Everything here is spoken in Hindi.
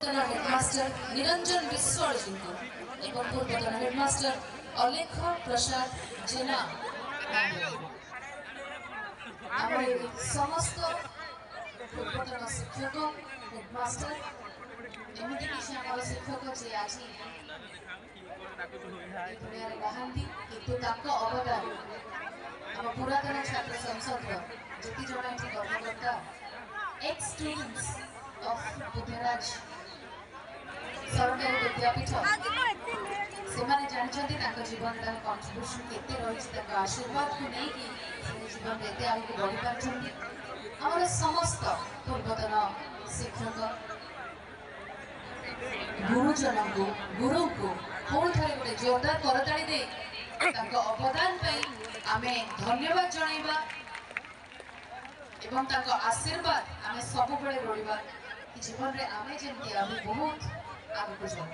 हेडमास्टर निरंजन विश्वाल जी को एवं पूर्वतन हेडमास्टर अलेख प्रसाद जेना समस्त पूर्वतन शिक्षक हेडमास्टर एमती किसी आम शिक्षक जी आज किंतु अवदान आम पुरातन छात्र संसद जी जन ये कर्मकर्ता एक्स स्टूडेंट्स ऑफ बुद्धराज सरकारी विद्यापीठ से जानते जीवन कंट्रीब्यूशन केते रही आशीर्वाद को लेकिन जीवन एत आगे बढ़ी पार समस्त पूर्वतन शिक्षक गुरुजन को गुरु को पुणी थे गोटे जोरदार करताड़ी दे अवदान आमे धन्यवाद जनइबा एवं आशीर्वाद आमे सब बेले लोड़िबा जीवन में आमे जेमती आगे बहुत आगे जाऊ।